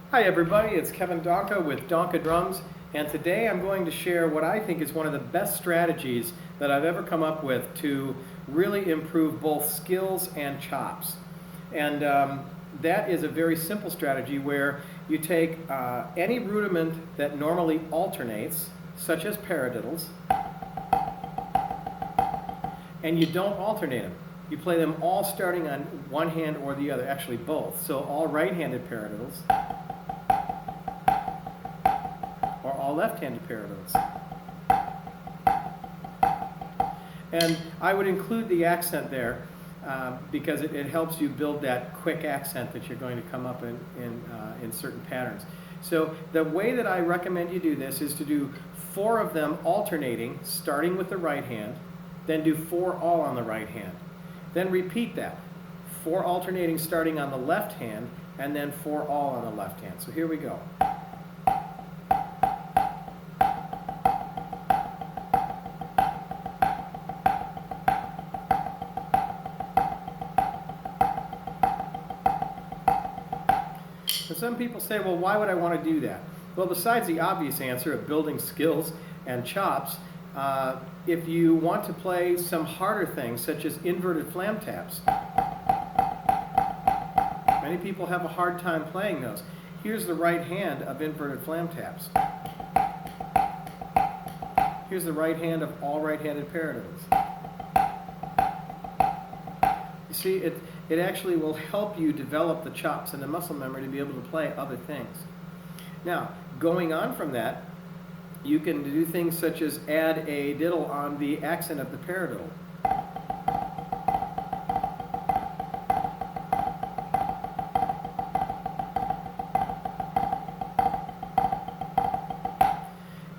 Hi everybody, it's Kevin Donka with Donka Drums, and today I'm going to share what I think is one of the best strategies that I've ever come up with to really improve both skills and chops. And that is a very simple strategy where you take any rudiment that normally alternates, such as paradiddles, and you don't alternate them. You play them all starting on one hand or the other, actually both. So all right-handed paradiddles, or all left-handed paradiddles. And I would include the accent there because it helps you build that quick accent that you're going to come up in certain patterns. So the way that I recommend you do this is to do 4 of them alternating, starting with the right hand, then do 4 all on the right hand. Then repeat that. 4 alternating starting on the left hand, and then 4 all on the left hand. So here we go. And some people say, well, why would I want to do that? Well, besides the obvious answer of building skills and chops, if you want to play some harder things, such as inverted flam taps, many people have a hard time playing those. Here's the right hand of inverted flam taps. Here's the right hand of all right-handed paradiddles. You see, it actually will help you develop the chops and the muscle memory to be able to play other things. Now, going on from that, you can do things such as add a diddle on the accent of the paradiddle.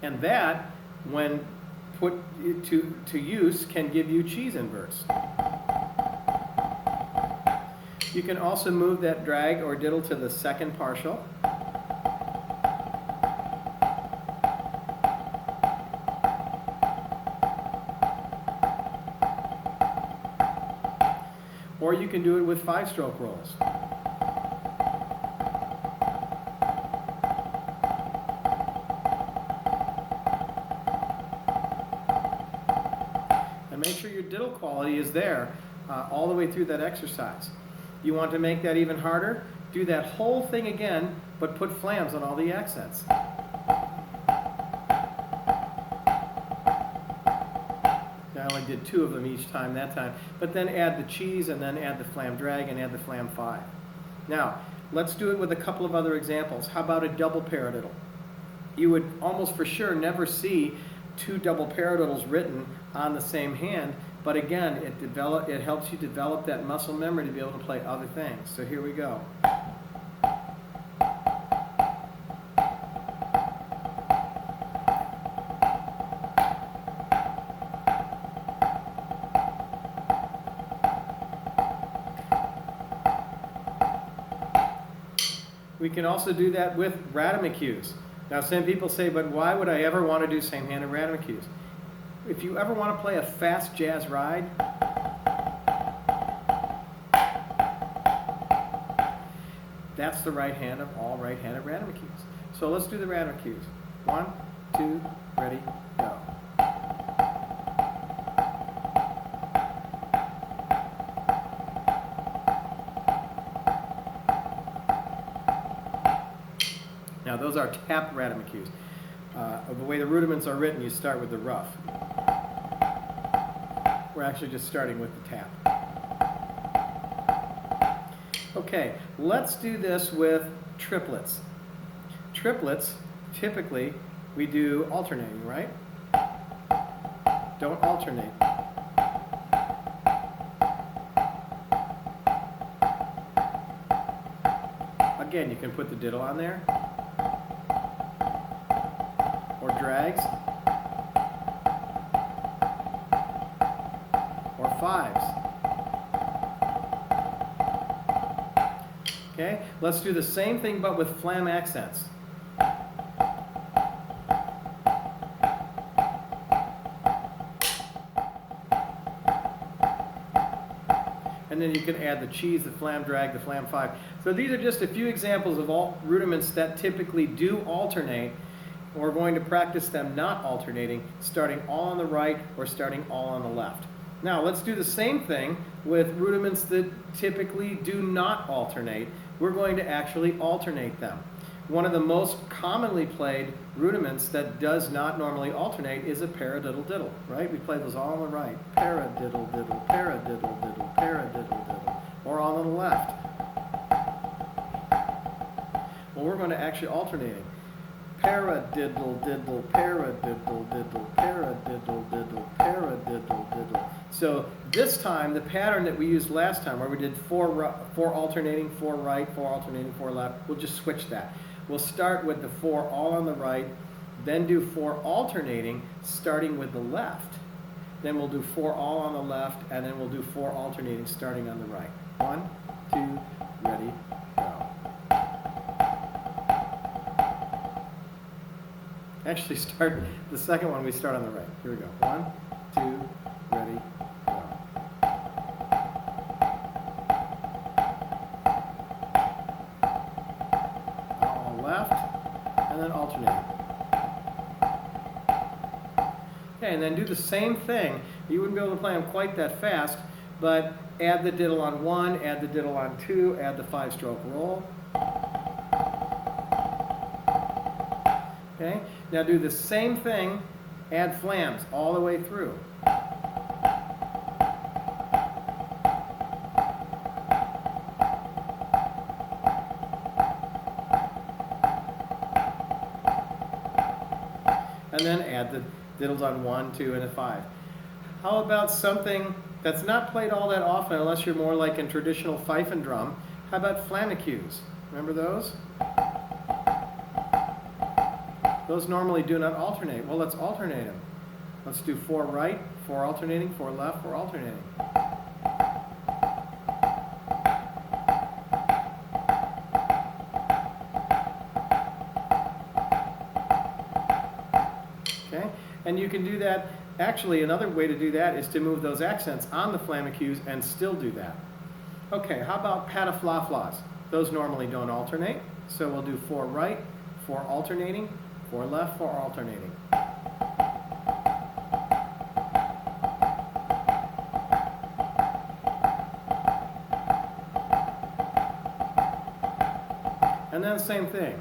And that, when put to use, can give you cheese inverts. You can also move that drag or diddle to the second partial. Or you can do it with 5-stroke rolls. And make sure your diddle quality is there all the way through that exercise. You want to make that even harder? Do that whole thing again, but put flams on all the accents. I only did 2 of them each time that time, but then add the cheese and then add the flam drag and add the flam 5. Now, let's do it with a couple of other examples. How about a double paradiddle? You would almost for sure never see 2 double paradiddles written on the same hand, but again, it helps you develop that muscle memory to be able to play other things. So here we go. We can also do that with rudiment cues. Now, some people say, but why would I ever want to do same-handed rudiment cues? If you ever want to play a fast jazz ride, that's the right hand of all right-handed rudiment cues. So let's do the rudiment cues. 1, 2, ready, go. Now, those are tap rudiment cues. The way the rudiments are written, you start with the rough. We're actually just starting with the tap. Okay, let's do this with triplets. Triplets, typically, we do alternating, right? Don't alternate. Again, you can put the diddle on there, or drags, or 5s. Okay, let's do the same thing but with flam accents. And and then you can add the cheese, the flam drag, the flam 5. So these are just a few examples of all rudiments that typically do alternate. We're going to practice them not alternating, starting all on the right or starting all on the left. Now let's do the same thing with rudiments that typically do not alternate. We're going to actually alternate them. One of the most commonly played rudiments that does not normally alternate is a paradiddle-diddle, right? We play those all on the right. Paradiddle-diddle, paradiddle-diddle, paradiddle-diddle. Or all on the left. Well, we're going to actually alternate it. Paradiddle-diddle, paradiddle-diddle, paradiddle-diddle, paradiddle-diddle. So this time, the pattern that we used last time, where we did four alternating, 4 right, 4 alternating, 4 left, we'll just switch that. We'll start with the 4 all on the right, then do 4 alternating, starting with the left. Then we'll do 4 all on the left, and then we'll do 4 alternating, starting on the right. 1, 2, ready, go. Actually, start the second one, we start on the right. Here we go. 1, 2, ready, go. All left, and then alternate. Okay, and then do the same thing. You wouldn't be able to play them quite that fast, but add the diddle on 1, add the diddle on 2, add the 5-stroke roll. Okay, now do the same thing, add flams all the way through. And then add the diddles on 1, 2, and a 5. How about something that's not played all that often unless you're more like in traditional fife and drum? How about flamencues? Remember those? Those normally do not alternate. Well, let's alternate them. Let's do 4 right, 4 alternating, 4 left, 4 alternating. Okay, and you can do that. Actually, another way to do that is to move those accents on the flamencues and still do that. Okay, how about pataflaflas? Those normally don't alternate. So we'll do 4 right, 4 alternating, 4 left, 4 alternating. And then same thing.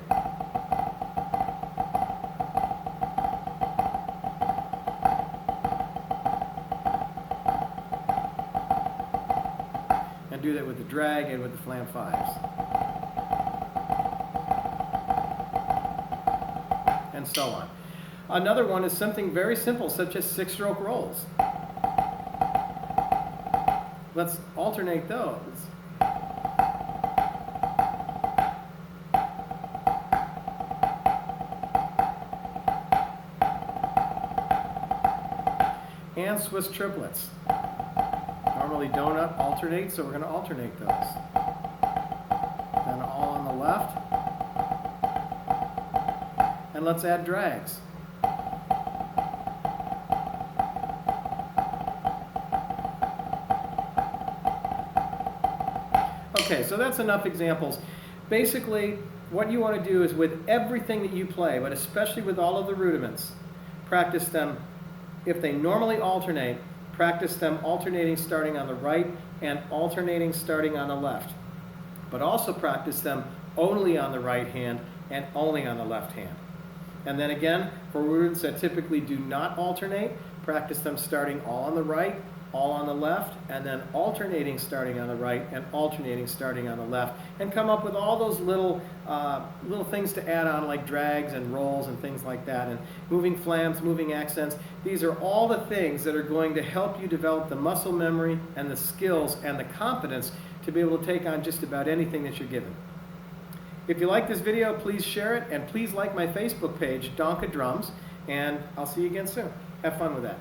And do that with the drag and with the flam 5s. And so on. Another one is something very simple, such as 6-stroke rolls. Let's alternate those. And Swiss triplets. Normally don't alternate, so we're going to alternate those. Then all on the left. And let's add drags. Okay, so that's enough examples. Basically, what you want to do is with everything that you play, but especially with all of the rudiments, practice them. If they normally alternate, practice them alternating starting on the right and alternating starting on the left. But also practice them only on the right hand and only on the left hand. And then again, for rudiments that typically do not alternate, practice them starting all on the right, all on the left, and then alternating starting on the right and alternating starting on the left, and come up with all those little things to add on, like drags and rolls and things like that, and moving flams, moving accents. These are all the things that are going to help you develop the muscle memory and the skills and the confidence to be able to take on just about anything that you're given. If you like this video, please share it, and please like my Facebook page, Donka Drums, and I'll see you again soon. Have fun with that.